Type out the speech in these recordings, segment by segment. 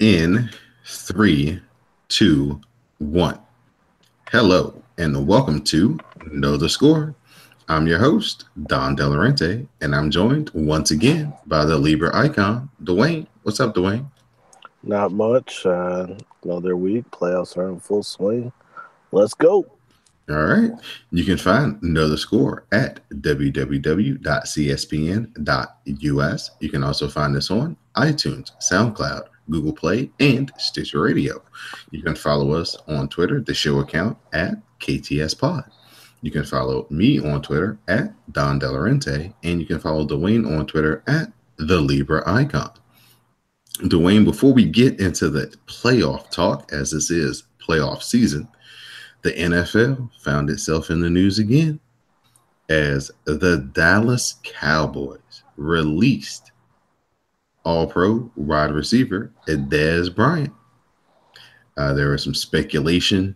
In three, two, one. Hello, and welcome to Know the Score. I'm your host, Don Delarente, and I'm joined once again by the Libra icon, Dwayne. What's up, Dwayne? Not much. Another week. Playoffs are in full swing. Let's go. All right. You can find Know the Score at www.cspn.us. You can also find us on iTunes, SoundCloud, Google Play, and Stitcher Radio. You can follow us on Twitter, the show account at KTS Pod. You can follow me on Twitter at Don Delarente, and you can follow Dwayne on Twitter at the Libra Icon. Dwayne, before we get into the playoff talk, as this is playoff season, the NFL found itself in the news again as the Dallas Cowboys released All Pro wide receiver Dez Bryant. There was some speculation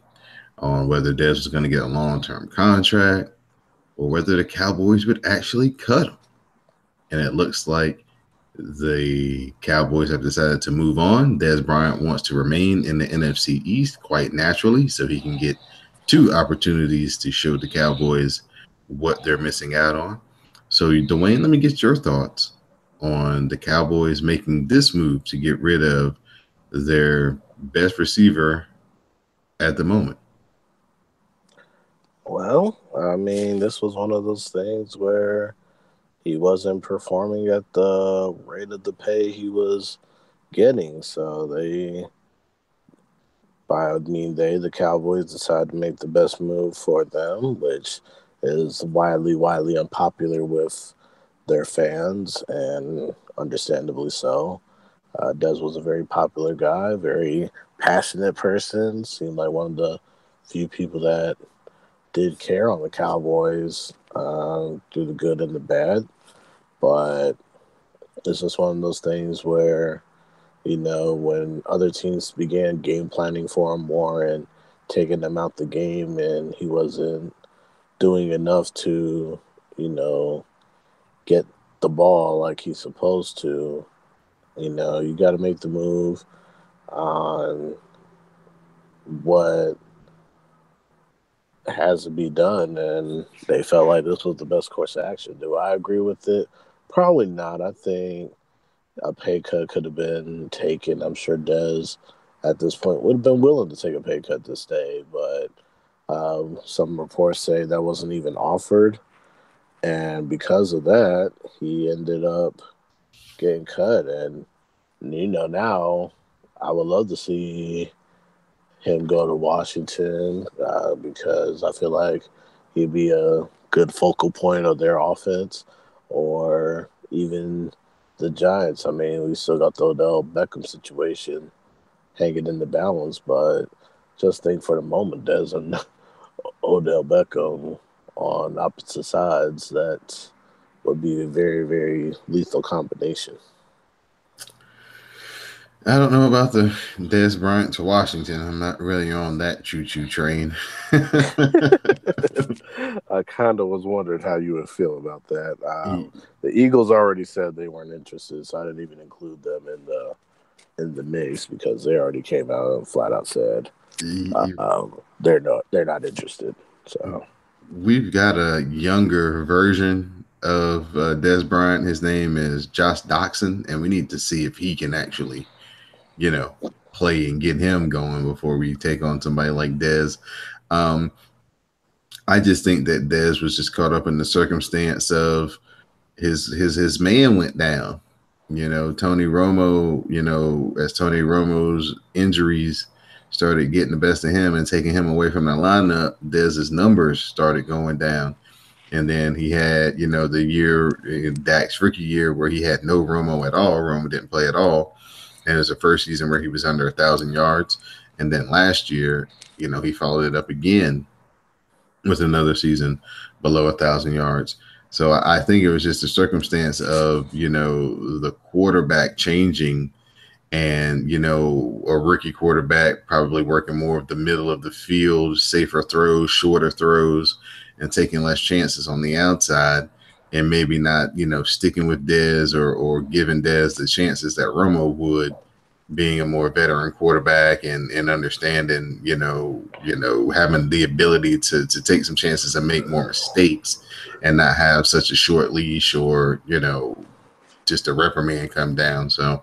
on whether Dez was going to get a long term contract or whether the Cowboys would actually cut him. And it looks like the Cowboys have decided to move on. Dez Bryant wants to remain in the NFC East quite naturally so he can get two opportunities to show the Cowboys what they're missing out on. So, Dwayne, let me get your thoughts on the Cowboys making this move to get rid of their best receiver at the moment. Well, this was one of those things where he wasn't performing at the rate of the pay he was getting. So the Cowboys, decided to make the best move for them, which is widely unpopular with their fans, and understandably so. Dez was a very popular guy, very passionate person. Seemed like one of the few people that did care on the Cowboys through the good and the bad. But it's just one of those things where, when other teams began game planning for him more and taking them out the game, and he wasn't doing enough to, get the ball like he's supposed to, you got to make the move on what has to be done. And they felt like this was the best course of action. Do I agree with it? Probably not. I think a pay cut could have been taken. I'm sure Dez at this point would have been willing to take a pay cut to stay, but some reports say that wasn't even offered. And because of that, he ended up getting cut. And, now I would love to see him go to Washington because I feel like he'd be a good focal point of their offense, or even the Giants. I mean, we still got the Odell Beckham situation hanging in the balance, but just think for the moment, there's an Odell Beckham on opposite sides. That would be a very, very lethal combination. I don't know about the Dez Bryant to Washington. I'm not really on that choo-choo train. I kind of was wondering how you would feel about that. The Eagles already said they weren't interested, so I didn't even include them in the mix because they already came out and flat out said they're not interested. So We've got a younger version of Dez Bryant. His name is Josh Doxson, and we need to see if he can actually, play and get him going before we take on somebody like Dez. Um, I just think that Dez was just caught up in the circumstance of his man went down. Tony Romo, as Tony Romo's injuries started getting the best of him and taking him away from the lineup, Dez's numbers started going down. And then he had, the year, Dak's rookie year, where he had no Romo at all. Romo didn't play at all. And it was the first season where he was under 1,000 yards. And then last year, he followed it up again with another season below 1,000 yards. So I think it was just a circumstance of, the quarterback changing and, a rookie quarterback probably working more of the middle of the field, safer throws, shorter throws, and taking less chances on the outside, and maybe not, sticking with Dez or giving Dez the chances that Romo would, being a more veteran quarterback and understanding, having the ability to take some chances and make more mistakes and not have such a short leash or, just a reprimand come down. So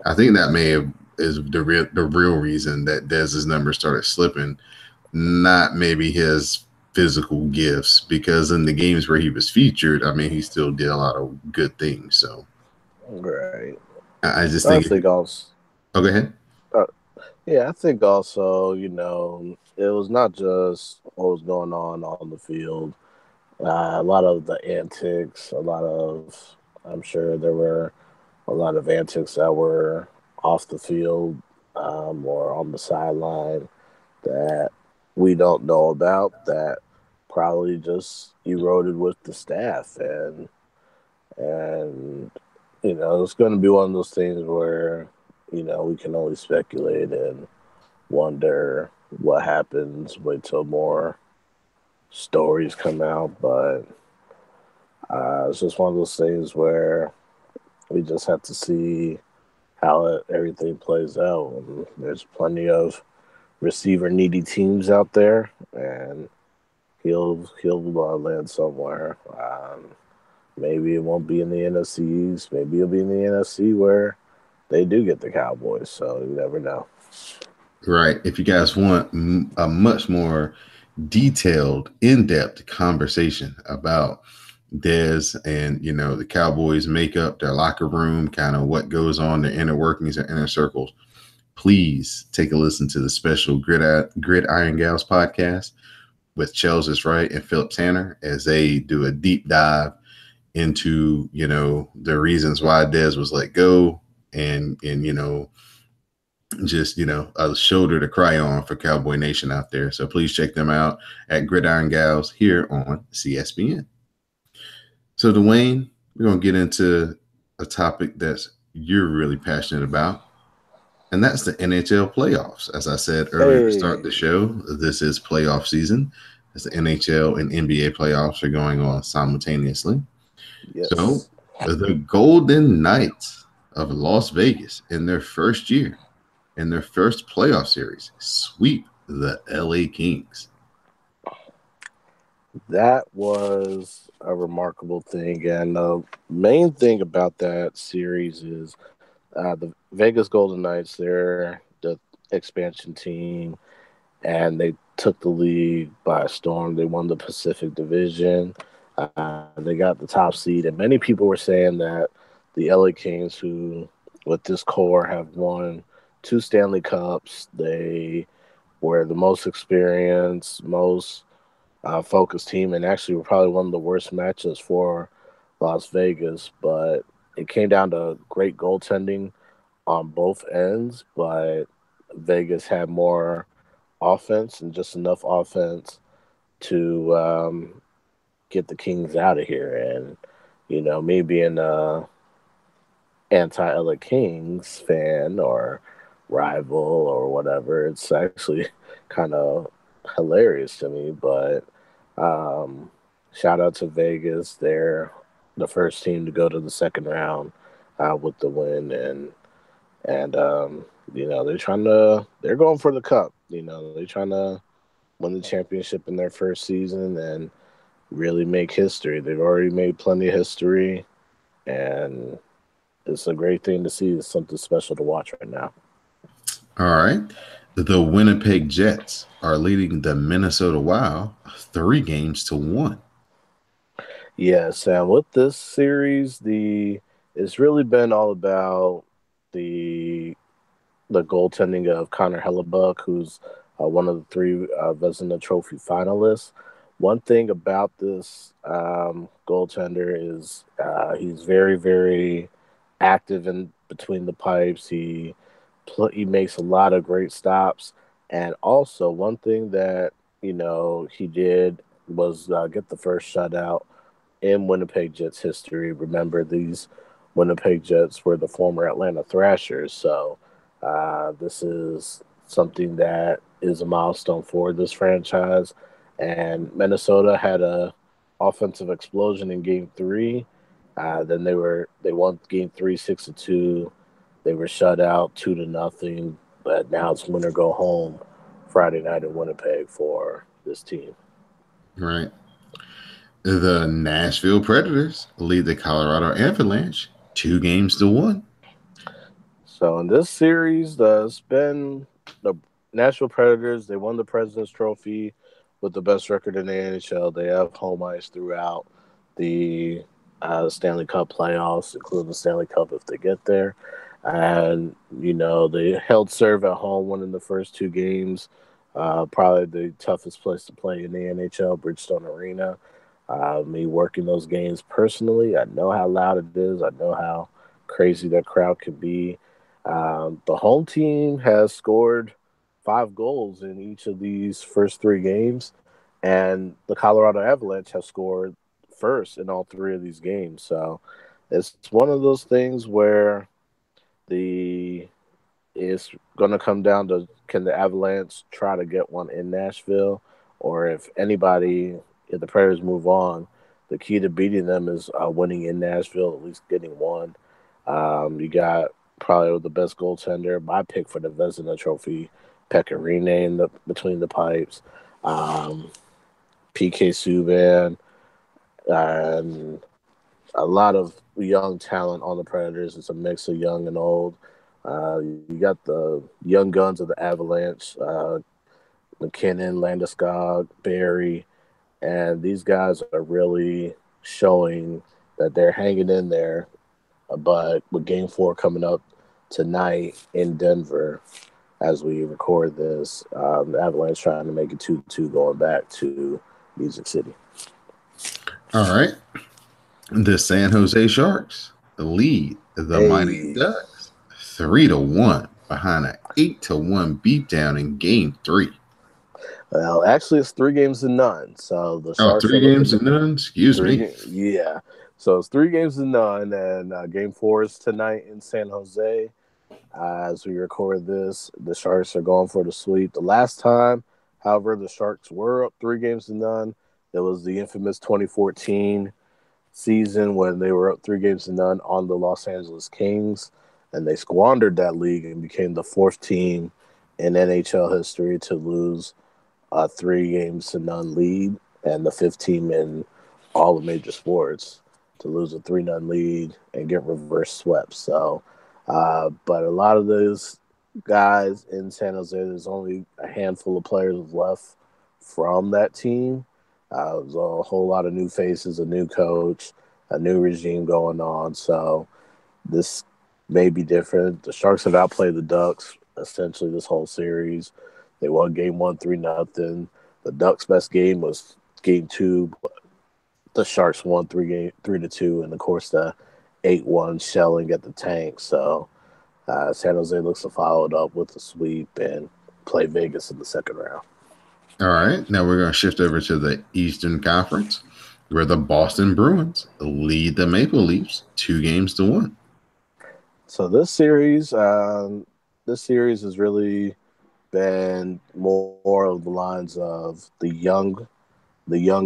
I think that is the real reason that Dez's numbers started slipping, not maybe his physical gifts, because in the games where he was featured, I mean, he still did a lot of good things. So Right. I just I think, think also. go ahead. Yeah, I think also, it was not just what was going on the field. A lot of the antics, I'm sure there were a lot of antics that were off the field, or on the sideline that we don't know about, that probably just eroded with the staff. And it's going to be one of those things where, we can only speculate and wonder what happens, wait till more stories come out. But it's just one of those things where we just have to see how everything plays out. And there's plenty of receiver needy teams out there, and he'll land somewhere. Maybe it won't be in the NFC East. Maybe it'll be in the NFC where they do get the Cowboys. So you never know. Right. If you guys want a much more detailed, in-depth conversation about Dez and the Cowboys makeup, their locker room, kind of what goes on, their inner workings and inner circles, please take a listen to the special Gridiron Gals podcast with Chelsea Wright and Philip Tanner as they do a deep dive into the reasons why Dez was let go and just a shoulder to cry on for Cowboy Nation out there. So please check them out at Gridiron Gals here on CSBN. So Dwayne, we're gonna get into a topic that you're really passionate about, and that's the NHL playoffs. As I said earlier to start the show, this is playoff season as the NHL and NBA playoffs are going on simultaneously. Yes. So the Golden Knights of Las Vegas in their first year, in their first playoff series, sweep the LA Kings. That was a remarkable thing. And the main thing about that series is the Vegas Golden Knights, they're the expansion team, and they took the league by storm. They won the Pacific Division. They got the top seed. And many people were saying that the LA Kings, who with this core have won 2 Stanley Cups, they were the most experienced, most focused team, and actually were probably one of the worst matchups for Las Vegas. But it came down to great goaltending on both ends, but Vegas had more offense and just enough offense to get the Kings out of here. And, me being a anti-LA Kings fan or rival or whatever, it's actually kind of hilarious to me. But shout out to Vegas. They're the first team to go to the second round with the win, and they're going for the cup. They're trying to win the championship in their first season and really make history. They've already made plenty of history, and it's a great thing to see. It's something special to watch right now. All right. The Winnipeg Jets are leading the Minnesota Wild 3-1. Yes, and with this series, it's really been all about the goaltending of Connor Hellebuck, who's one of the 3 Vezina Trophy finalists. One thing about this goaltender is he's very, very active in between the pipes. He makes a lot of great stops, and also one thing that he did was get the first shutout in Winnipeg Jets history. Remember, these Winnipeg Jets were the former Atlanta Thrashers, so this is something that is a milestone for this franchise. And Minnesota had a offensive explosion in Game 3. Then they won Game 3 6-2. They were shut out 2-0, but now it's win or go home Friday night in Winnipeg for this team. Right. The Nashville Predators lead the Colorado Avalanche 2-1. So in this series, it's been the Nashville Predators. They won the President's Trophy with the best record in the NHL. They have home ice throughout the Stanley Cup playoffs, including the Stanley Cup if they get there. And, they held serve at home, winning the first two games. Probably the toughest place to play in the NHL, Bridgestone Arena. Me working those games personally, I know how loud it is. I know how crazy that crowd can be. The home team has scored 5 goals in each of these first 3 games, and the Colorado Avalanche have scored first in all 3 of these games. So it's one of those things where it's going to come down to, can the Avalanche try to get one in Nashville, or if the Predators move on, the key to beating them is winning in Nashville, at least getting one. You got probably the best goaltender. My pick for the Vezina Trophy, Pekka Rinne between the pipes, PK Subban, and a lot of young talent on the Predators. It's a mix of young and old. You got the young guns of the Avalanche, McKinnon, Landeskog, Barry, and these guys are really showing that they're hanging in there. But with Game 4 coming up tonight in Denver, as we record this, the Avalanche trying to make it 2-2 going back to Music City. All right. The San Jose Sharks lead the Mighty Ducks 3-1 behind an 8-1 beatdown in Game 3. Well, actually, it's 3-0. So the Sharks 3-0? Excuse me. Yeah. So it's 3-0, and Game 4 is tonight in San Jose. As we record this, the Sharks are going for the sweep. The last time, however, the Sharks were up 3-0, it was the infamous 2014 season when they were up 3-0 on the Los Angeles Kings, and they squandered that league and became the 4th team in NHL history to lose a 3-0 lead, and the 5th team in all the major sports to lose a 3-0 lead and get reverse swept. So, but a lot of those guys in San Jose, there's only a handful of players left from that team. There's a whole lot of new faces, a new coach, a new regime going on. So this may be different. The Sharks have outplayed the Ducks essentially this whole series. They won Game 1 3-0. The Ducks' best game was Game 2. But the Sharks won 3-2, and of course the 8-1 shelling at the tank. So San Jose looks to follow it up with a sweep and play Vegas in the second round. All right, now we're going to shift over to the Eastern Conference, where the Boston Bruins lead the Maple Leafs 2-1. So this series has really been more of the lines of the young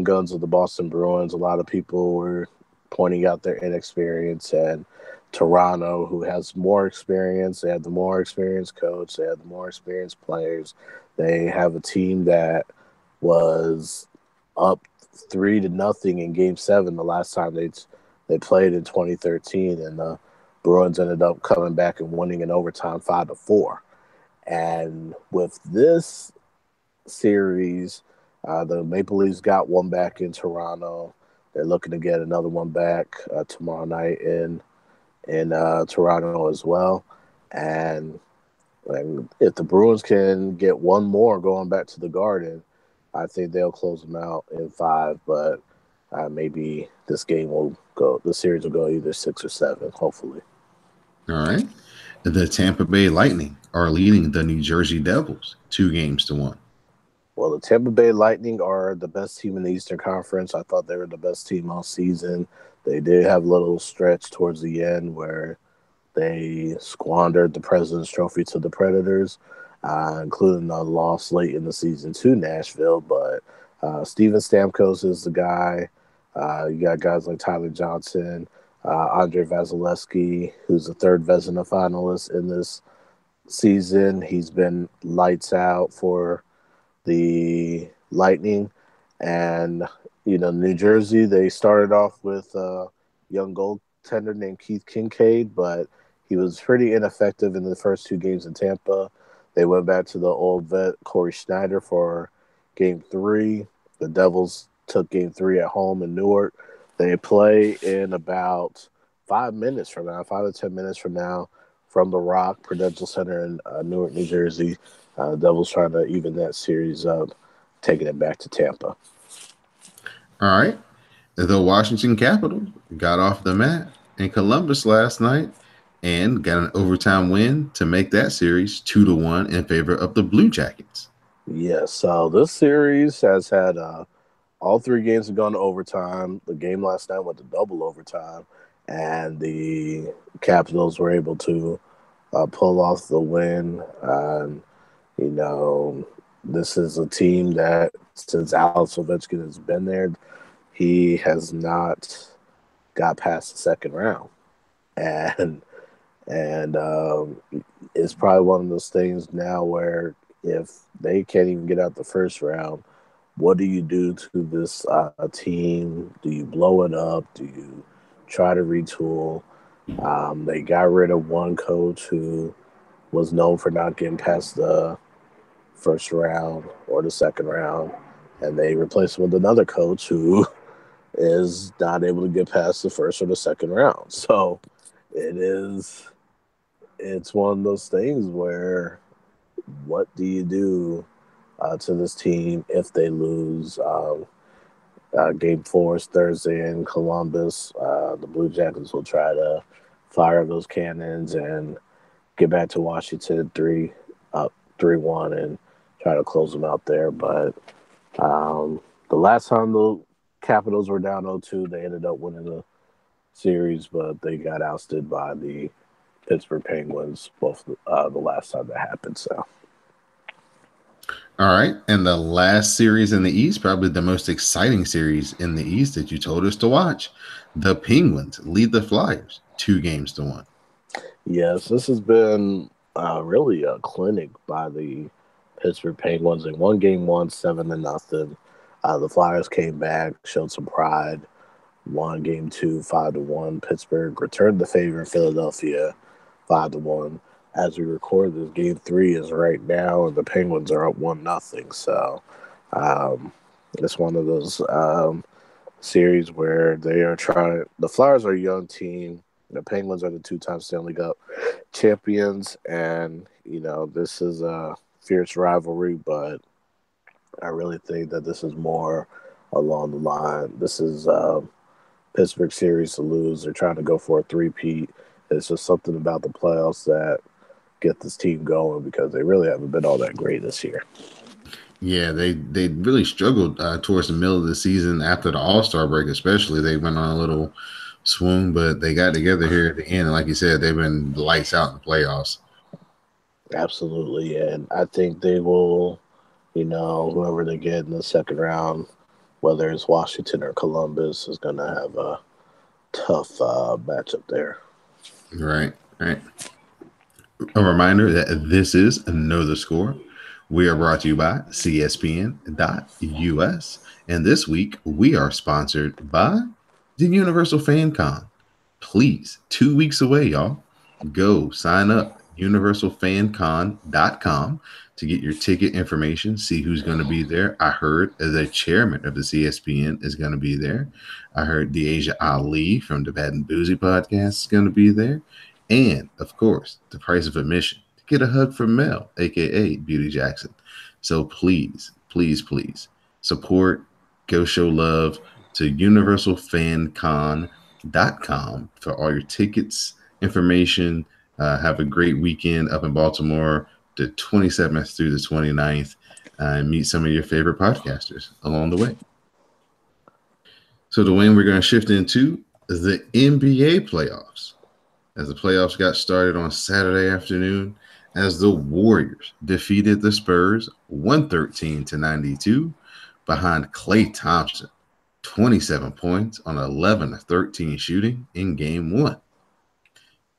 guns of the Boston Bruins. A lot of people were pointing out their inexperience, and Toronto, who has more experience, they have the more experienced coach, they have the more experienced players. They have a team that was up 3-0 in Game 7 the last time they played in 2013, and the Bruins ended up coming back and winning in overtime 5-4. And with this series, the Maple Leafs got one back in Toronto. They're looking to get another one back tomorrow night in Toronto as well. And if the Bruins can get one more going back to the Garden, I think they'll close them out in 5. But maybe this series will go either 6 or 7, hopefully. All right. The Tampa Bay Lightning are leading the New Jersey Devils 2-1. Well, the Tampa Bay Lightning are the best team in the Eastern Conference. I thought they were the best team all season. They did have a little stretch towards the end where they squandered the President's Trophy to the Predators, including a loss late in the season to Nashville. But Steven Stamkos is the guy. You got guys like Tyler Johnson, Andre Vasilevsky, who's the third Vezina finalist in this season. He's been lights out for the Lightning. And, New Jersey, they started off with a young goaltender named Keith Kincaid, but he was pretty ineffective in the first two games in Tampa. They went back to the old vet, Corey Schneider, for game three. The Devils took game three at home in Newark. They play in about 5 to 10 minutes from now, from the Rock Prudential Center in Newark, New Jersey. Devils trying to even that series up, taking it back to Tampa. All right. The Washington Capitals got off the mat in Columbus last night and got an overtime win to make that series 2-1 in favor of the Blue Jackets. Yes, so this series has had all three games have gone to overtime. The game last night went to double overtime, and the Capitals were able to pull off the win. This is a team that, since Alex Ovechkin has been there, he has not got past the second round, and it's probably one of those things now where if they can't even get out the first round, what do you do to this team? Do you blow it up? Do you try to retool? They got rid of one coach who was known for not getting past the first round or the second round, and they replaced him with another coach who is not able to get past the first or the second round. So it's one of those things where what do you do to this team if they lose? Game 4 is Thursday in Columbus. The Blue Jackets will try to fire those cannons and get back to Washington 3-1 and try to close them out there. But the last time the Capitals were down 0-2, they ended up winning the series, but they got ousted by the Pittsburgh Penguins both the last time that happened. So. All right. And the last series in the East, probably the most exciting series in the East that you told us to watch. The Penguins lead the Flyers 2-1. Yes, this has been really a clinic by the Pittsburgh Penguins. In one game, 7-0. The Flyers came back, showed some pride, won game 2, 5-1. Pittsburgh returned the favor in Philadelphia, 5-1. As we record this, game 3 is right now, and the Penguins are up 1-0. So it's one of those series where they are trying. The Flyers are a young team. The Penguins are the 2-time Stanley Cup champions, and this is a fierce rivalry. But I really think that this is more along the line. This is Pittsburgh series to lose. They're trying to go for a three-peat. It's just something about the playoffs that get this team going because they really haven't been all that great this year. Yeah, they really struggled towards the middle of the season after the All-Star break, especially. They went on a little swoon, but they got together here at the end. And like you said, they've been lights out in the playoffs. Absolutely, and I think they will, whoever they get in the second round, whether it's Washington or Columbus, is going to have a tough matchup there. Right. A reminder that this is Know the Score. We are brought to you by CSPN.us. And this week, we are sponsored by the Universal Fan Con. Please, 2 weeks away, y'all. Go sign up, universalfancon.com, to get your ticket information, see who's going to be there. I heard the chairman of the CSPN is going to be there. I heard Deasia Ali from the Bad and Boozy podcast is going to be there. And, of course, the price of admission to get a hug from Mel, a.k.a. Beauty Jackson. So please, please, please support, go show love to universalfancon.com for all your tickets, information. Have a great weekend up in Baltimore, the 27th through the 29th, and meet some of your favorite podcasters along the way. So, Dwayne, we're going to shift into the NBA playoffs. As the playoffs got started on Saturday afternoon, as the Warriors defeated the Spurs 113-92 behind Klay Thompson, 27 points on 11 of 13 shooting in game one.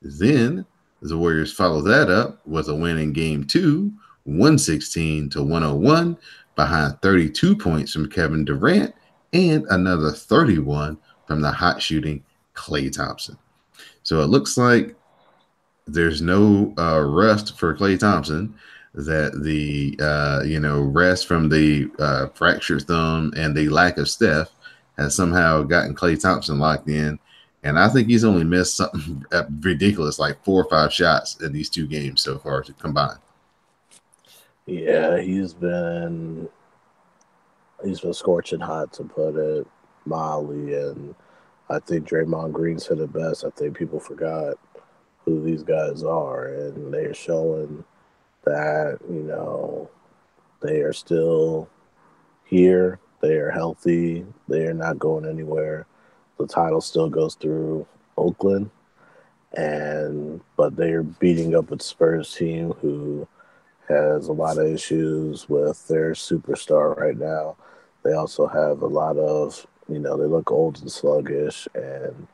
Then the Warriors followed that up with a win in game two, 116 to 101, behind 32 points from Kevin Durant and another 31 from the hot shooting Klay Thompson. So it looks like there's no rest for Klay Thompson. That the rest from the fractured thumb and the lack of Steph has somehow gotten Klay Thompson locked in, and I think he's only missed something ridiculous like 4 or 5 shots in these 2 games so far to combine. Yeah, he's been scorching hot, to put it mildly, and I think Draymond Green said it best. I think people forgot who these guys are, and they're showing that, they are still here. They are healthy. They are not going anywhere. The title still goes through Oakland, but they're beating up a Spurs team who has a lot of issues with their superstar right now. They also have a lot of, they look old and sluggish, and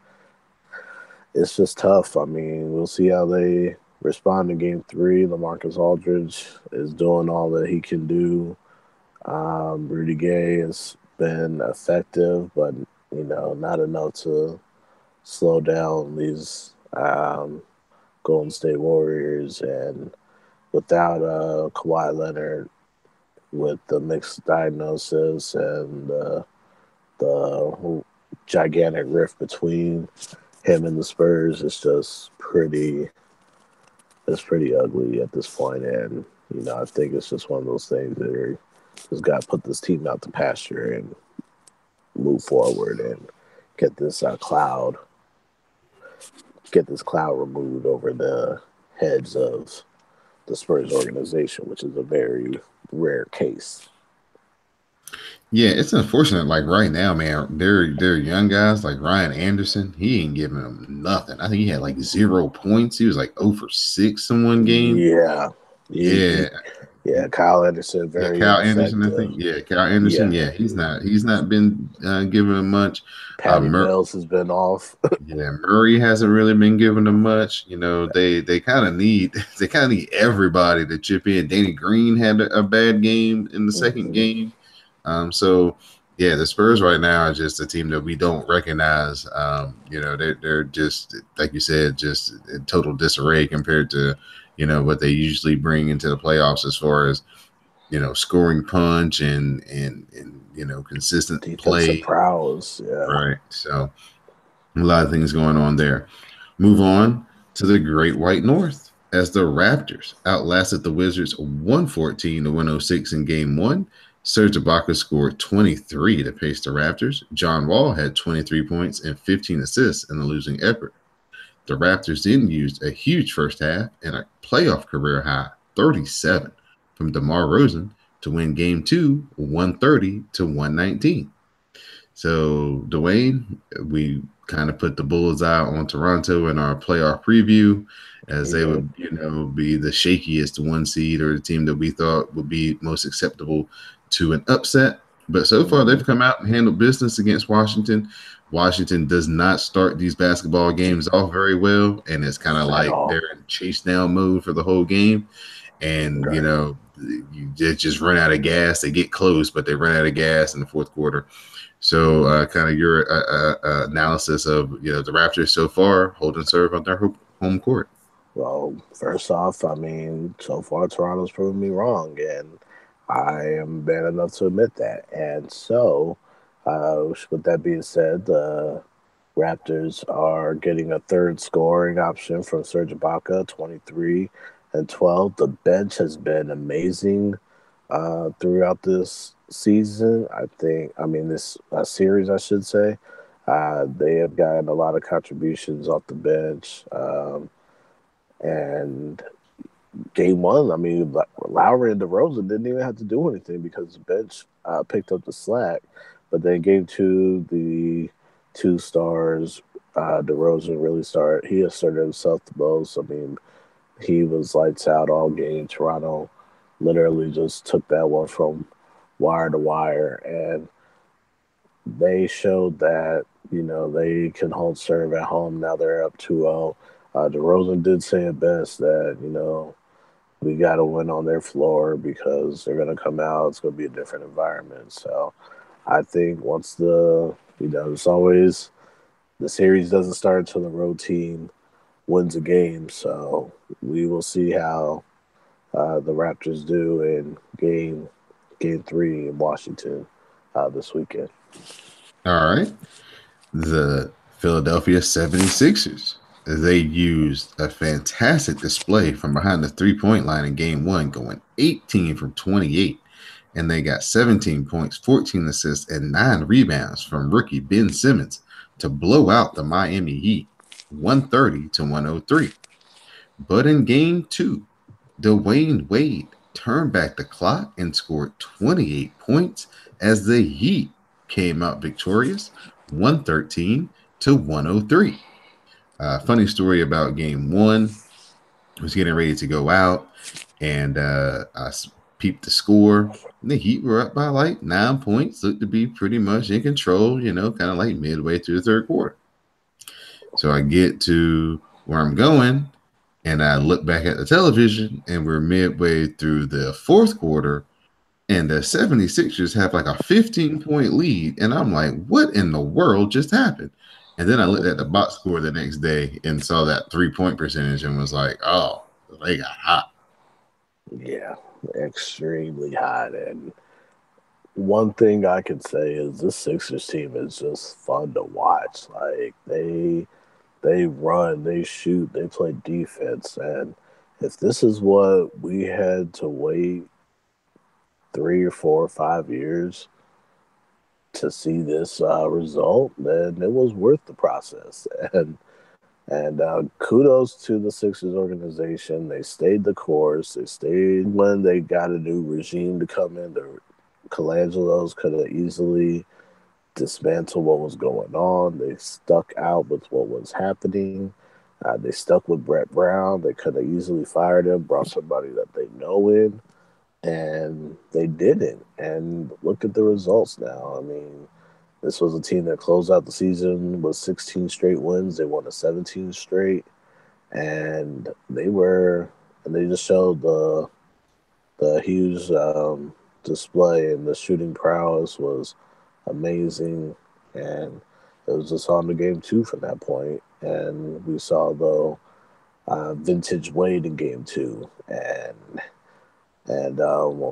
it's just tough. I mean, we'll see how they respond in game three. LaMarcus Aldridge is doing all that he can do. Rudy Gay has been effective, but, not enough to slow down these Golden State Warriors. And without Kawhi Leonard with the mixed diagnosis and the gigantic rift between him and the Spurs, it's pretty ugly at this point. And I think it's just one of those things that are just got to put this team out to pasture and move forward and get this cloud removed over the heads of the Spurs organization, which is a very rare case. Yeah, it's unfortunate. Like right now, man, they're young guys like Ryan Anderson. He ain't giving them nothing. I think he had like 0 points. He was like 0 for 6 in one game. Yeah. Yeah. Kyle Anderson, very Kyle Anderson, I ineffective. think. Yeah, Kyle Anderson. Yeah, he's not been giving them much. Patty Mills has been off. Yeah, Murray hasn't really been giving them much. They kind of need everybody to chip in. Danny Green had a bad game in the second game. So yeah, the Spurs right now are just a team that we don't recognize. They're just, like you said, just in total disarray compared to what they usually bring into the playoffs as far as scoring punch and consistent defensive play prowess. Yeah, right. So a lot of things going on there. Move on to the Great White North as the Raptors outlasted the Wizards 114 to 106 in game one. Serge Ibaka scored 23 to pace the Raptors. John Wall had 23 points and 15 assists in the losing effort. The Raptors then used a huge first half and a playoff career high 37 from DeMar DeRozan to win game two 130 to 119. So, Dwayne, we kind of put the bullseye on Toronto in our playoff preview as they would, be the shakiest 1 seed or the team that we thought would be most acceptable to an upset. But so far, they've come out and handled business against Washington. Washington does not start these basketball games off very well, and it's kind of like they're in chase down mode for the whole game. And, you just run out of gas. They get close, but they run out of gas in the fourth quarter. So kind of your analysis of, the Raptors so far holding serve on their home court. Well, first off, I mean, so far Toronto's proven me wrong, and I am bad enough to admit that. And so, with that being said, the Raptors are getting a third scoring option from Serge Ibaka, 23 and 12. The bench has been amazing throughout this season. This series, I should say. They have gotten a lot of contributions off the bench. And game one, I mean, Lowry and DeRozan didn't even have to do anything because the bench picked up the slack. But then game two, the 2 stars, DeRozan he asserted himself the most. I mean, he was lights out all game. Toronto literally just took that one from wire to wire. And they showed that, they can hold serve at home. Now they're up 2-0. DeRozan did say it best that, we got to win on their floor because they're going to come out. It's going to be a different environment. So I think once it's always the series doesn't start until the road team wins a game. So we will see how the Raptors do in game 3 in Washington this weekend. All right. The Philadelphia 76ers. They used a fantastic display from behind the three-point line in game 1, going 18 from 28. And they got 17 points, 14 assists, and 9 rebounds from rookie Ben Simmons to blow out the Miami Heat 130 to 103. But in game 2, Dwayne Wade turned back the clock and scored 28 points as the Heat came out victorious 113 to 103. Funny story about game 1. I was getting ready to go out, and I peeped the score. The Heat were up by like 9 points, looked to be pretty much in control, kind of like midway through the third quarter. So I get to where I'm going, and I look back at the television, and we're midway through the fourth quarter, and the 76ers have like a 15-point lead. And I'm like, what in the world just happened? And then I looked at the box score the next day and saw that 3-point percentage and was like, oh, they got hot. Yeah, extremely hot. And one thing I can say is this Sixers team is just fun to watch. Like they run, they shoot, they play defense, and if this is what we had to wait 3 or 4 or 5 years to see this result, then it was worth the process. And kudos to the Sixers organization. They stayed the course. They stayed when they got a new regime to come in. The Colangelos could have easily dismantled what was going on. They stuck out with what was happening. They stuck with Brett Brown. They could have easily fired him, brought somebody that they know in, and they didn't. And look at the results now. I mean, this was a team that closed out the season with 16 straight wins. They won a 17 straight, and they just showed the huge display, and the shooting prowess was amazing. And it was just on to game 2 from that point. And we saw vintage Wade in game 2, and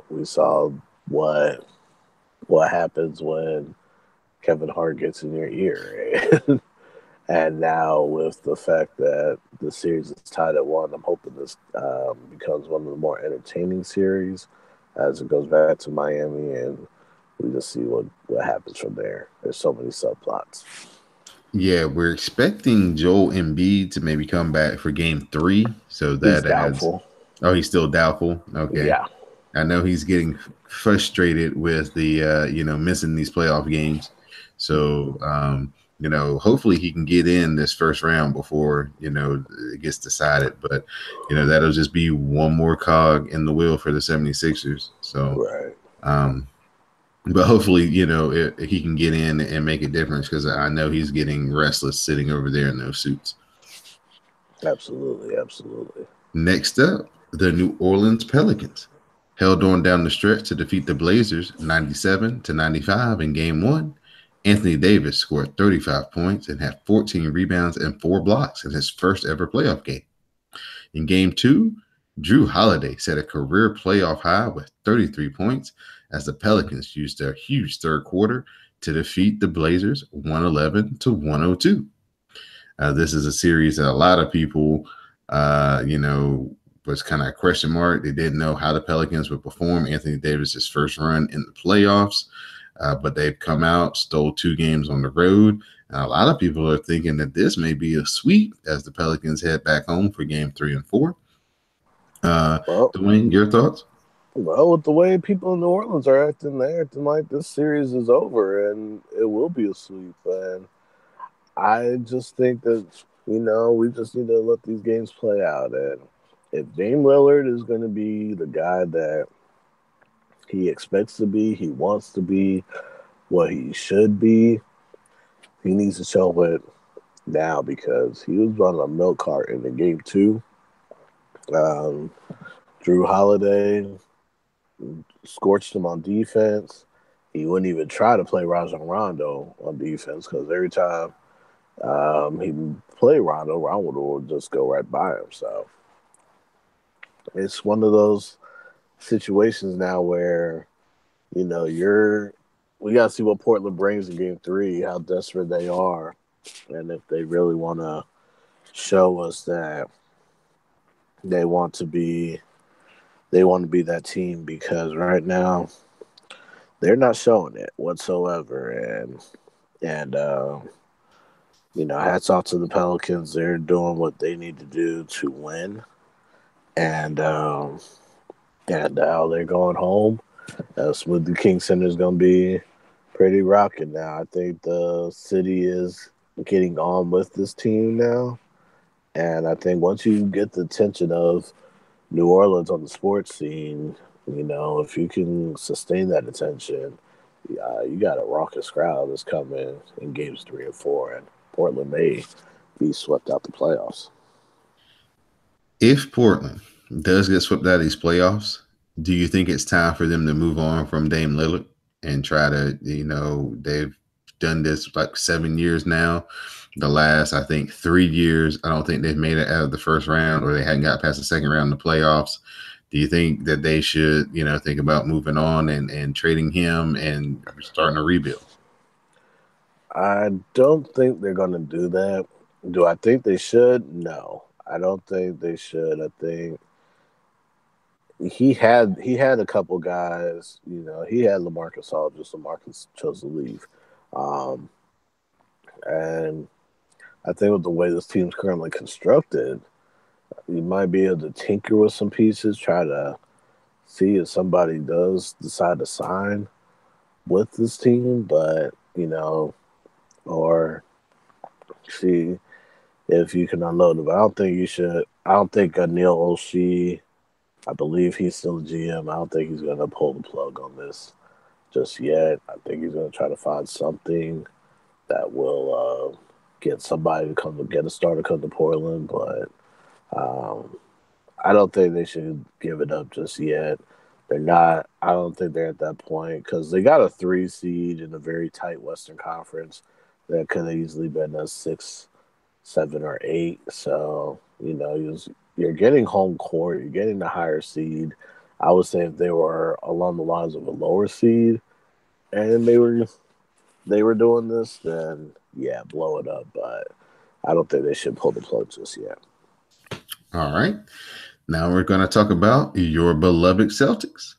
we saw what happens when Kevin Hart gets in your ear. Right? And now with the fact that the series is tied at 1, I'm hoping this becomes one of the more entertaining series as it goes back to Miami, and we just see what happens from there. There's so many subplots. Yeah, we're expecting Joel Embiid to maybe come back for game 3. So that He's doubtful. Oh, he's still doubtful. Okay. Yeah. I know he's getting frustrated with the missing these playoff games. So hopefully he can get in this first round before it gets decided. But that'll just be one more cog in the wheel for the 76ers. So right. But hopefully he can get in and make a difference, because I know he's getting restless sitting over there in those suits. Absolutely. Next up, the New Orleans Pelicans held on down the stretch to defeat the Blazers 97 to 95 in game 1. Anthony Davis scored 35 points and had 14 rebounds and 4 blocks in his first ever playoff game. In game 2, Drew Holiday set a career playoff high with 33 points as the Pelicans used their huge third quarter to defeat the Blazers 111 to 102. This is a series that a lot of people, was kind of a question mark. They didn't know how the Pelicans would perform Anthony Davis's first run in the playoffs, but they've come out, stole 2 games on the road. And a lot of people are thinking that this may be a sweep as the Pelicans head back home for game 3 and 4. Dwayne, your thoughts? Well, with the way people in New Orleans are acting, they're acting like this series is over and it will be a sweep. And I just think that, we just need to let these games play out. And if Dame Lillard is going to be the guy that he expects to be, he wants to be, what he should be. He needs to show it now because he was running a milk cart in the game two. Um, Drew Holiday scorched him on defense. He wouldn't even try to play Rajon Rondo on defense because every time he played Rondo would just go right by him. So it's one of those situations now where we got to see what Portland brings in game three, how desperate they are, and if they really want to show us that they want to be that team because right now they're not showing it whatsoever. And hats off to the Pelicans. They're doing what they need to do to win, and now they're going home. Smoothie King Center is going to be pretty rocking now. I think the city is getting on with this team now. And I think once you get the attention of New Orleans on the sports scene, if you can sustain that attention, you got a raucous crowd that's coming in games 3 and 4, and Portland may be swept out the playoffs. If Portland does get swept out of these playoffs, do you think it's time for them to move on from Dame Lillard and try to, they've done this like 7 years now. The last, I think, 3 years, I don't think they've made it out of the first round or they hadn't got past the second round in the playoffs. Do you think that they should, think about moving on and trading him and starting a rebuild? I don't think they're going to do that. Do I think they should? No, I don't think they should. I think he had a couple guys. He had LaMarcus Aldridge. LaMarcus chose to leave, um, and I think with the way this team's currently constructed, you might be able to tinker with some pieces, try to see if somebody does decide to sign with this team, but or see if you can unload it. But I don't think you should. I don't think Neil Olshey, I believe he's still a GM. I don't think he's going to pull the plug on this just yet. I think he's going to try to find something that will get somebody to come to get a starter come to Portland. But I don't think they should give it up just yet. They're not. I don't think they're at that point because they got a 3 seed in a very tight Western Conference that could have easily been a 6, 7, or 8. So you're getting home court. You're getting the higher seed. I would say if they were along the lines of a lower seed and they were doing this, then yeah, blow it up. But I don't think they should pull the plug just yet. All right. Now we're going to talk about your beloved Celtics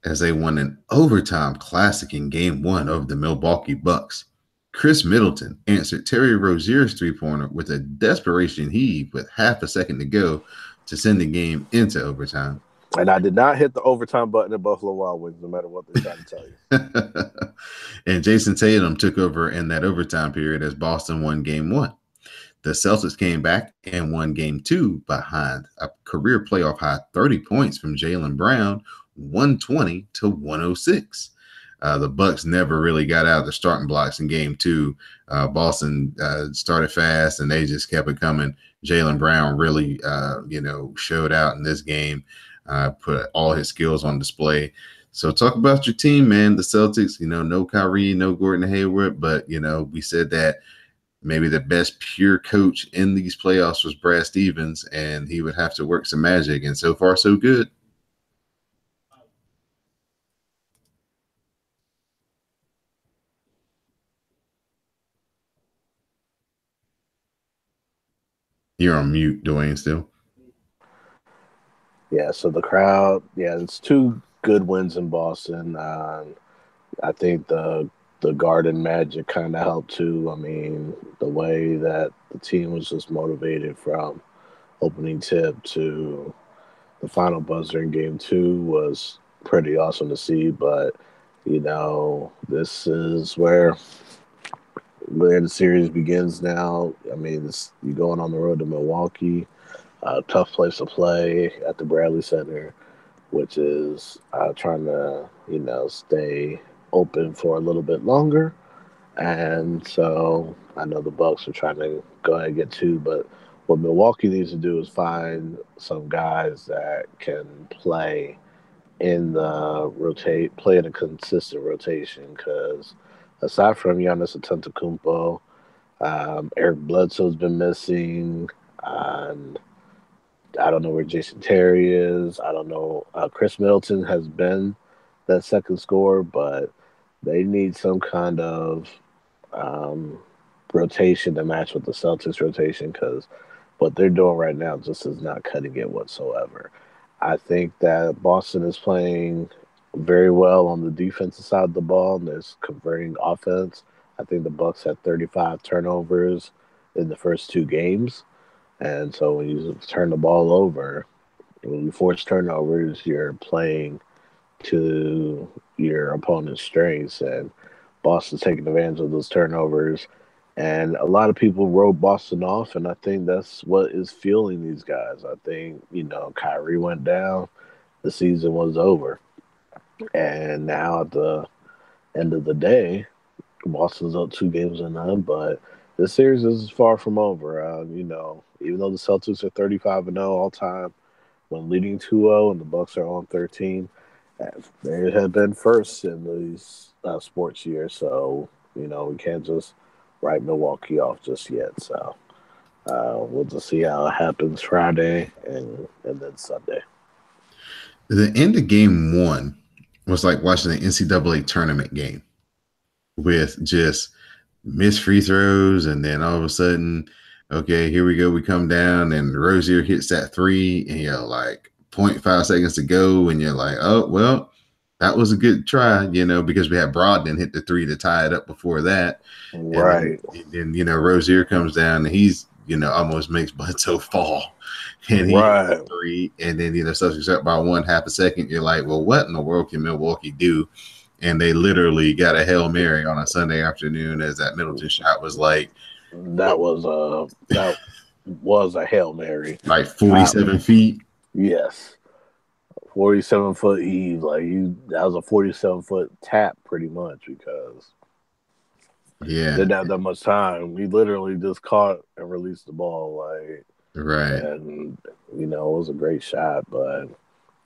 as they won an overtime classic in game 1 of the Milwaukee Bucks. Chris Middleton answered Terry Rozier's three-pointer with a desperation heave with half a second to go to send the game into overtime. And I did not hit the overtime button at Buffalo Wild Wings, no matter what they try to tell you. And Jason Tatum took over in that overtime period as Boston won game 1. The Celtics came back and won game 2 behind a career playoff high 30 points from Jaylen Brown, 120 to 106. The Bucks never really got out of the starting blocks in game 2. Boston started fast and they just kept it coming. Jaylen Brown really, showed out in this game, put all his skills on display. So talk about your team, man. The Celtics, no Kyrie, no Gordon Hayward, but, we said that maybe the best pure coach in these playoffs was Brad Stevens, and he would have to work some magic. And so far, so good. You're on mute, Dwayne, still. Yeah, so the crowd, it's 2 good wins in Boston. I think the Garden Magic kind of helped too. I mean, the way that the team was just motivated from opening tip to the final buzzer in game 2 was pretty awesome to see. But this is where the series begins now. I mean, you're going on the road to Milwaukee, tough place to play at the Bradley Center, which is trying to stay open for a little bit longer. And so I know the Bucks are trying to go ahead and get two, but what Milwaukee needs to do is find some guys that can play in a consistent rotation. Because aside from Giannis Antetokounmpo, Eric Bledsoe's been missing, and I don't know where Jason Terry is. I don't know. Chris Middleton has been that second scorer, but they need some kind of um, rotation to match with the Celtics rotation because what they're doing right now just is not cutting it whatsoever. I think that Boston is playing very well on the defensive side of the ball and is converting offense. I think the Bucks had 35 turnovers in the first two games, and so when you turn the ball over, when you force turnovers, you're playing to your opponent's strengths, and Boston's taking advantage of those turnovers. And a lot of people wrote Boston off, and I think that's what is fueling these guys. I think, Kyrie went down, the season was over. And now at the end of the day, Boston's up 2 games to none, but this series is far from over. Even though the Celtics are 35-0 all time, when leading 2-0 and the Bucks are on 13, they have been first in these sports years. So, we can't just write Milwaukee off just yet. So we'll just see how it happens Friday and then Sunday. The end of game one was like watching an NCAA tournament game with just missed free throws, and then all of a sudden, okay, here we go. We come down, and Rozier hits that three, and you're like 0.5 seconds to go, and you're like, oh, well, that was a good try, because we had Brogdon hit the three to tie it up before that. Right. And then Rozier comes down, and he's, almost makes Bledsoe fall. And he hits three, and then, Celtics up by 1/2 a second. You're like, well, what in the world can Milwaukee do? And they literally got a Hail Mary on a Sunday afternoon as that Middleton shot was like. That was a Hail Mary. Like 47 feet? Yes. 47-foot eve. Like, that was a 47-foot tap pretty much because didn't have that much time. He literally just caught and released the ball. Like, right. And, it was a great shot, but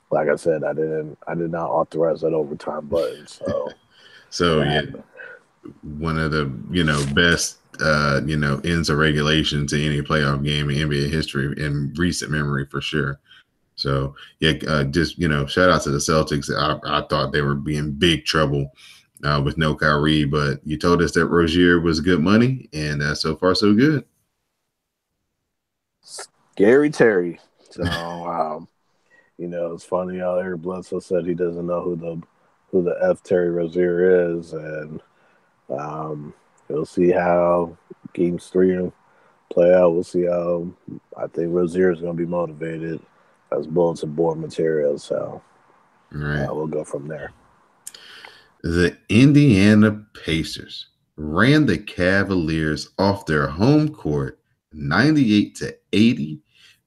like I said, I did not authorize that overtime button. So yeah, one of the best ends of regulation to any playoff game in NBA history in recent memory for sure. So yeah, just shout out to the Celtics. I thought they were being big trouble with no Kyrie, but you told us that Rozier was good money, and so far so good. Scary Terry. So it's funny how Eric Bledsoe said he doesn't know who the F Terry Rozier is, and we'll see how games 3 play out. We'll see how I think Rozier is going to be motivated as bulletin board material. So we'll go from there. The Indiana Pacers ran the Cavaliers off their home court 98-80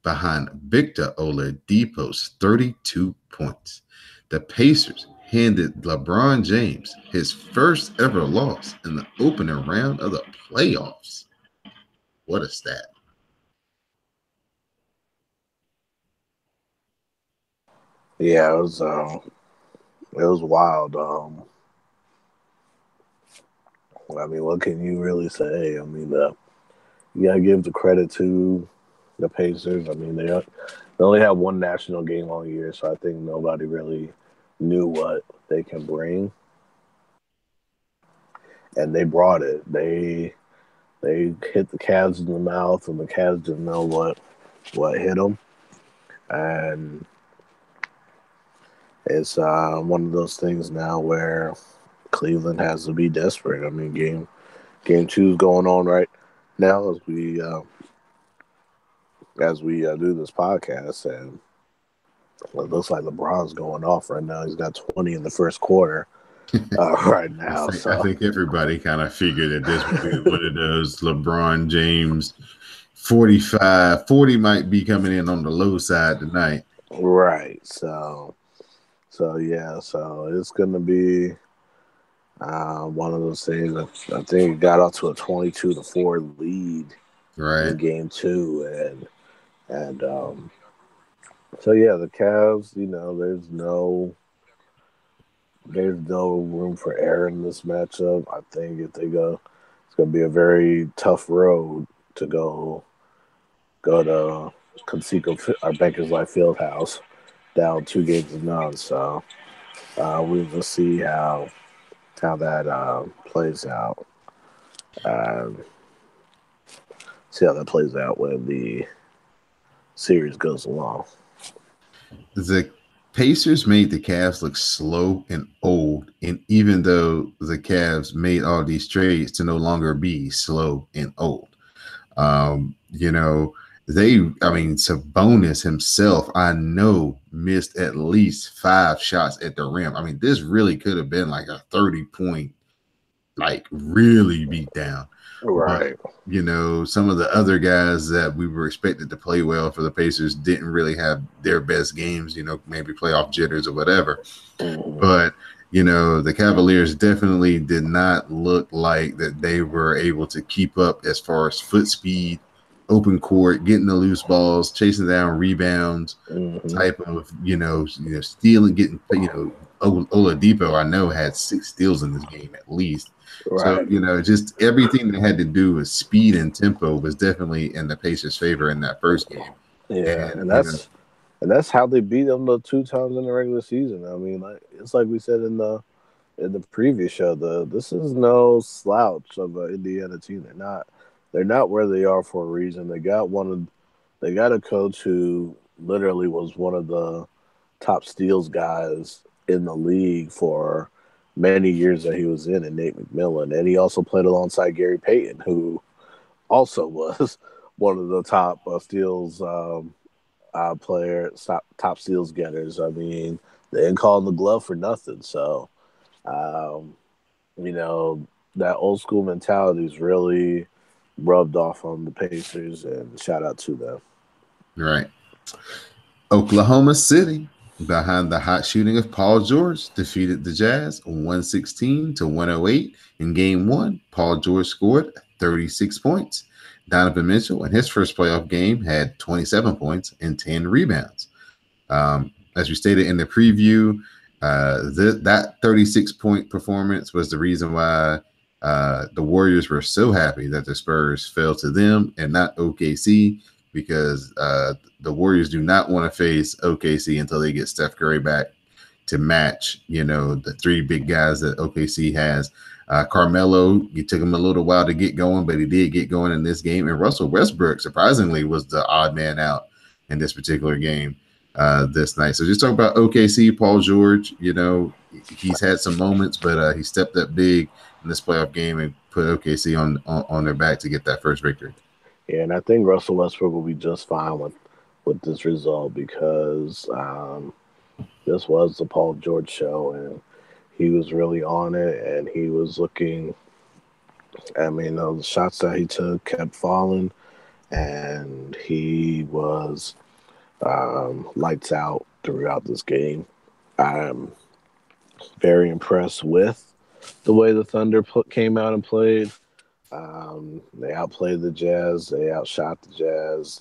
behind Victor Oladipo's 32 points. The Pacers handed LeBron James his first ever loss in the opening round of the playoffs. What a stat. Yeah, it was wild. I mean, what can you really say? I mean, you gotta give the credit to the Pacers. I mean, they only have one national game all year, so I think nobody really knew what they can bring, and they brought it. They hit the Cavs in the mouth, and the Cavs didn't know what hit them, and it's one of those things now where Cleveland has to be desperate. I mean, game 2 is going on right now as we do this podcast, and it looks like LeBron's going off right now. He's got 20 in the first quarter right now. I think everybody kind of figured that this would be one of those LeBron James 40 might be coming in on the low side tonight. Right. So yeah. So it's going to be One of those things. I think it got out to a 22-4 lead in Right. game two, and so yeah, the Cavs. There's no room for error in this matchup. I think if they go, it's going to be a very tough road to go to Conseco or Bankers Life Fieldhouse down 2 games to none. So we'll just see how that plays out. Um, See how that plays out when the series goes along. The Pacers made the Cavs look slow and old, and even though the Cavs made all these trades to no longer be slow and old, you know, I mean, Sabonis himself, I know, missed at least 5 shots at the rim. I mean, this really could have been like a 30-point, like really beat down. But Right. some of the other guys that we were expected to play well for the Pacers didn't really have their best games, maybe playoff jitters or whatever. Mm-hmm. But the Cavaliers definitely did not look like that they were able to keep up as far as foot speed, open court, getting the loose balls, chasing down rebounds, Mm-hmm. type of stealing, getting Oladipo. I know had 6 steals in this game at least. So Right. just everything that had to do with speed and tempo was definitely in the Pacers' favor in that first game, Yeah, and and that's how they beat them the 2 times in the regular season. I mean, it's like we said in the previous show. This is no slouch of an Indiana team. They're not where they are for a reason. They got a coach who literally was one of the top steals guys in the league for many years that he was in Nate McMillan, and he also played alongside Gary Payton, who also was one of the top steals top steals getters. I mean, they didn't call him the glove for nothing. So, um, you know, that old school mentality is really rubbed off on the Pacers, and shout out to them. right. Oklahoma City, behind the hot shooting of Paul George, defeated the Jazz 116 to 108 in game one. Paul George scored 36 points. Donovan Mitchell, in his first playoff game, had 27 points and 10 rebounds. As we stated in the preview, that 36-point performance was the reason why the Warriors were so happy that the Spurs fell to them and not OKC, because the Warriors do not want to face OKC until they get Steph Curry back to match, the 3 big guys that OKC has. Carmelo, it took him a little while to get going, but he did get going in this game. And Russell Westbrook, surprisingly, was the odd man out in this particular game this night. So just talk about OKC, Paul George. He's had some moments, but he stepped up big in this playoff game and put OKC on their back to get that first victory. Yeah, and I think Russell Westbrook will be just fine with this result because this was the Paul George show, and he was really on it, and he was looking. I mean, the shots that he took kept falling, and he was lights out throughout this game. I'm very impressed with the way the Thunder came out and played. They outplayed the Jazz. They outshot the Jazz.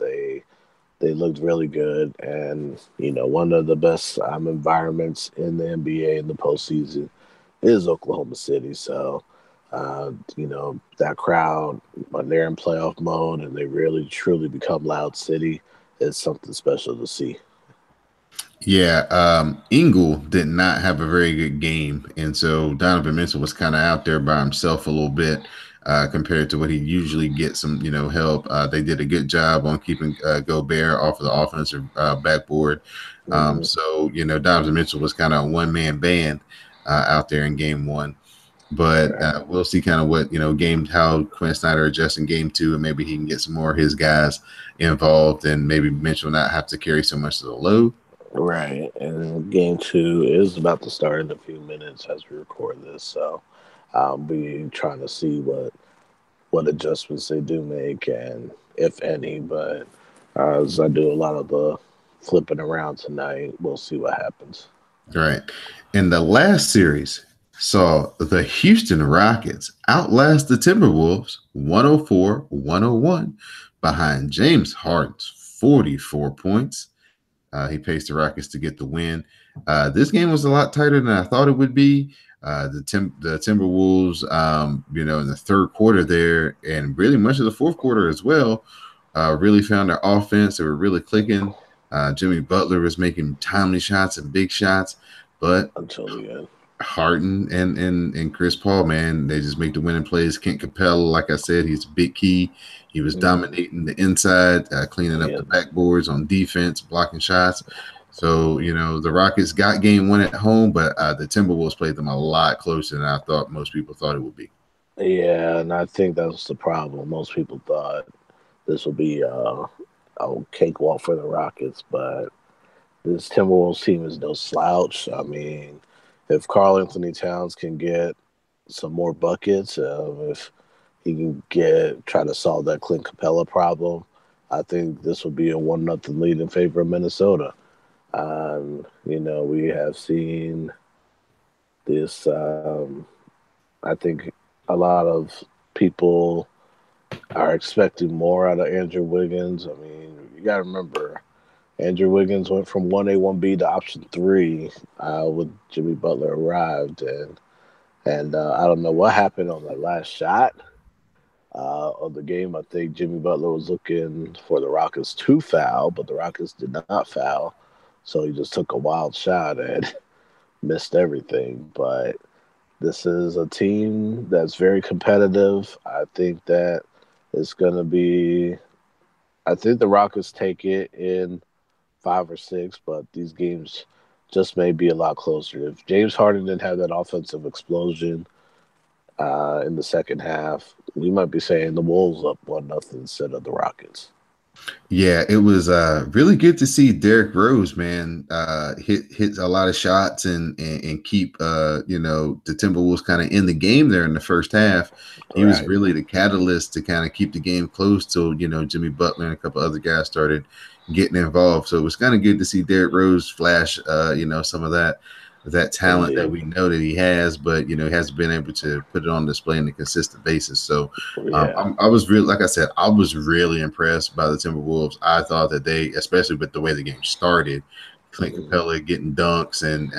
They looked really good, and one of the best environments in the NBA in the postseason is Oklahoma City. So, that crowd when they're in playoff mode and they really truly become Loud City is something special to see. Yeah, Engel did not have a very good game, and so Donovan Mitchell was kind of out there by himself a little bit compared to what he usually gets some, help. They did a good job on keeping Gobert off of the offensive backboard. Mm-hmm. So Donovan Mitchell was kind of a one-man band out there in game one. But Right. we'll see kind of what how Quinn Snyder adjusts in game two, and maybe he can get some more of his guys involved, and maybe Mitchell not have to carry so much of the load. Right. And game two is about to start in a few minutes as we record this. So I'll be trying to see what adjustments they do make and if any. But as I do a lot of the flipping around tonight, we'll see what happens. Right. In the last series, saw the Houston Rockets outlast the Timberwolves 104-101 behind James Harden's 44 points. He paced the Rockets to get the win. This game was a lot tighter than I thought it would be. The Timberwolves, in the third quarter there, and really much of the fourth quarter as well, really found their offense. They were really clicking. Jimmy Butler was making timely shots and big shots, but until the end. Harden and Chris Paul, man, they just make the winning plays. Kent Capella, like I said, he's a big key. He was dominating the inside, cleaning up the backboards on defense, blocking shots. So, the Rockets got game one at home, but the Timberwolves played them a lot closer than I thought most people thought it would be. Yeah, and I think that was the problem. Most people thought this would be a cakewalk for the Rockets, but this Timberwolves team is no slouch. I mean, if Karl-Anthony Towns can get some more buckets, if he can try to solve that Clint Capella problem, I think this will be a 1-0 lead in favor of Minnesota. We have seen this. I think a lot of people are expecting more out of Andrew Wiggins. I mean, you got to remember, Andrew Wiggins went from 1A, 1B to option 3 when Jimmy Butler arrived. And I don't know what happened on that last shot of the game. I think Jimmy Butler was looking for the Rockets to foul, but the Rockets did not foul. So he just took a wild shot and missed everything. But this is a team that's very competitive. I think that it's going to be – I think the Rockets take it in 5 or 6, but these games just may be a lot closer. If James Harden didn't have that offensive explosion in the second half, we might be saying the Wolves up 1-0 instead of the Rockets. Yeah, it was really good to see Derrick Rose, man, hit a lot of shots and keep the Timberwolves kind of in the game there in the first half. He was really the catalyst to kind of keep the game close till Jimmy Butler and a couple other guys started getting involved. So it was kind of good to see Derrick Rose flash some of that talent that we know that he has, but he hasn't been able to put it on display on a consistent basis. So I was really, like I said, I was really impressed by the Timberwolves. I thought that they, especially with the way the game started, Clint Capella getting dunks and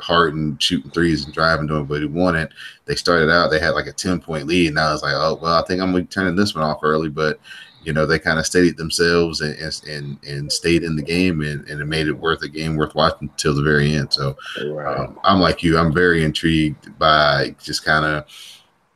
Harden shooting threes and driving, doing what he wanted. They started out, they had like a 10-point lead, and I was like, oh well, I think I'm turning this one off early, but they kind of steadied themselves and stayed in the game, and it made it worth watching till the very end. So I'm like you. I'm very intrigued by just kind of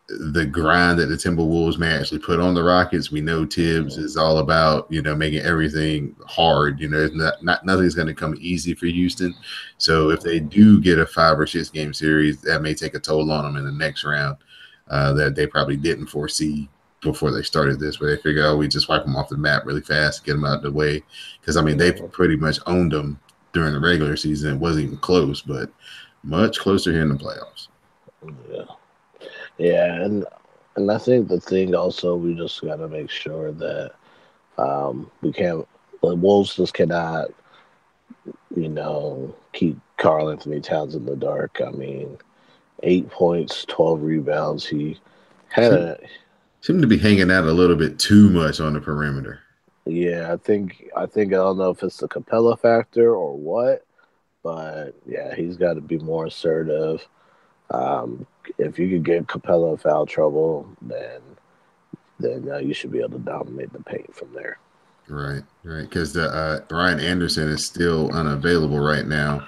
the grind that the Timberwolves may actually put on the Rockets. We know Tibbs is all about, making everything hard. Nothing's going to come easy for Houston. So if they do get a 5 or 6 game series, that may take a toll on them in the next round that they probably didn't foresee before they started this, where they figured, we just wipe them off the map really fast, get them out of the way. Because, they pretty much owned them during the regular season. It wasn't even close, but much closer here in the playoffs. Yeah, and I think the thing also, we just got to make sure that the Wolves just cannot, keep Karl-Anthony Towns in the dark. 8 points, 12 rebounds. He had seemed to be hanging out a little bit too much on the perimeter. Yeah, I think I don't know if it's the Capella factor or what, but yeah, he's got to be more assertive. If you could get Capella in foul trouble, then you should be able to dominate the paint from there. Right. Because Ryan Anderson is still unavailable right now.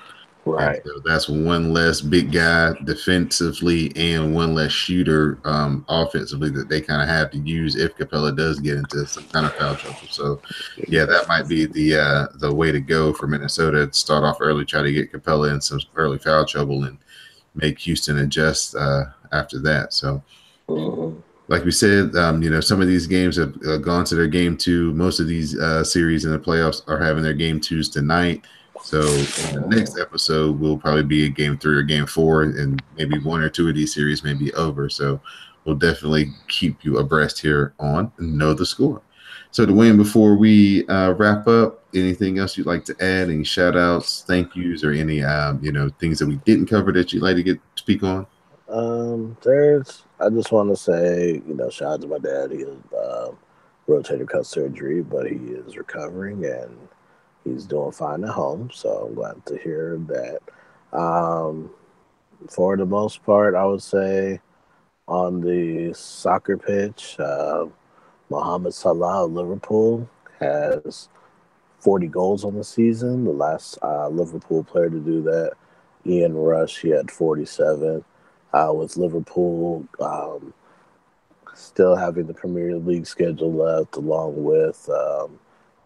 Right. So that's one less big guy defensively and one less shooter offensively that they kind of have to use if Capella does get into some kind of foul trouble. So, yeah, that might be the way to go for Minnesota. Start off early, try to get Capella in some early foul trouble and make Houston adjust after that. So, like we said, some of these games have gone to their game 2. Most of these series in the playoffs are having their game 2s tonight. So in the next episode will probably be a game 3 or game 4, and maybe 1 or 2 of these series may be over. So we'll definitely keep you abreast here on Know the Score. So, Dwayne, before we wrap up, anything else you'd like to add? Any shout outs, thank yous, or any things that we didn't cover that you'd like to speak on? I just want to say, shout out to my dad. He had rotator cuff surgery, but he is recovering and he's doing fine at home. So I'm glad to hear that. For the most part, I would say on the soccer pitch, Mohamed Salah of Liverpool has 40 goals on the season. The last Liverpool player to do that, Ian Rush, he had 47. With Liverpool still having the Premier League schedule left, along with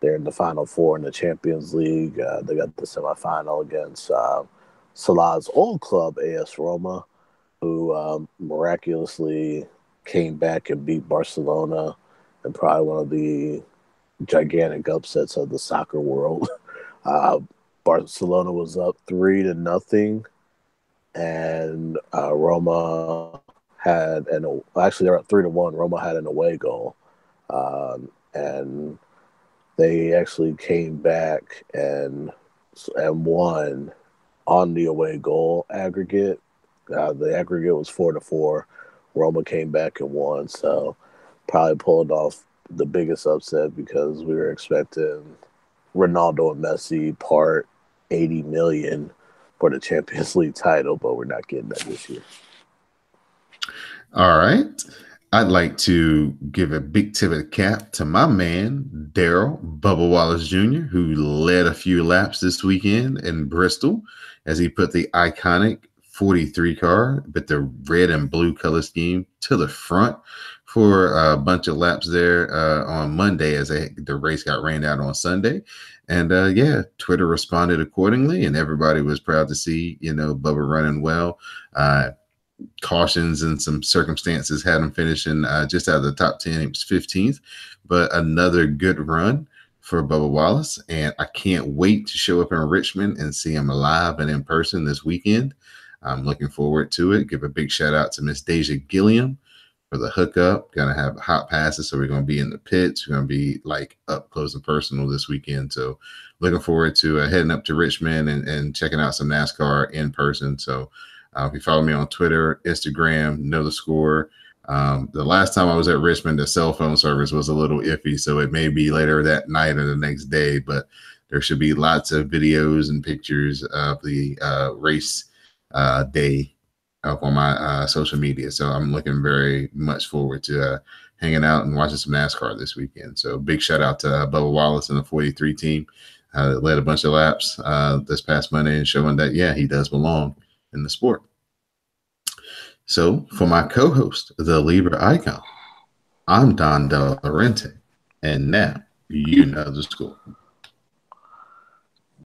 they're in the Final Four in the Champions League. They got the semifinal against Salah's old club, AS Roma, who miraculously came back and beat Barcelona, and probably one of the gigantic upsets of the soccer world. Barcelona was up 3-0, and Roma had actually they're up 3-1. Roma had an away goal, and they actually came back and won on the away goal aggregate. The aggregate was 4-4. Roma came back and won, so probably pulled off the biggest upset because we were expecting Ronaldo and Messi part 80 million for the Champions League title, but we're not getting that this year. All right. I'd like to give a big tip of the cap to my man, Daryl Bubba Wallace Jr., who led a few laps this weekend in Bristol as he put the iconic 43 car, but the red and blue color scheme to the front for a bunch of laps there on Monday as the race got rained out on Sunday. And Twitter responded accordingly, and everybody was proud to see, Bubba running well. Cautions and some circumstances had him finishing just out of the top 10. He was 15th, but another good run for Bubba Wallace. And I can't wait to show up in Richmond and see him live and in person this weekend. I'm looking forward to it. Give a big shout out to Miss Deja Gilliam for the hookup. Gonna have hot passes, so we're gonna be in the pits. We're gonna be like up close and personal this weekend. So looking forward to heading up to Richmond and checking out some NASCAR in person. So if you follow me on Twitter, Instagram, know the score. The last time I was at Richmond, the cell phone service was a little iffy, so it may be later that night or the next day, but there should be lots of videos and pictures of the race day up on my social media. So I'm looking very much forward to hanging out and watching some NASCAR this weekend. So big shout out to Bubba Wallace and the 43 team that led a bunch of laps this past Monday and showing that, he does belong in the sport. So for my co-host, the Libra Icon, I'm Don Del Rente, and now you know the score.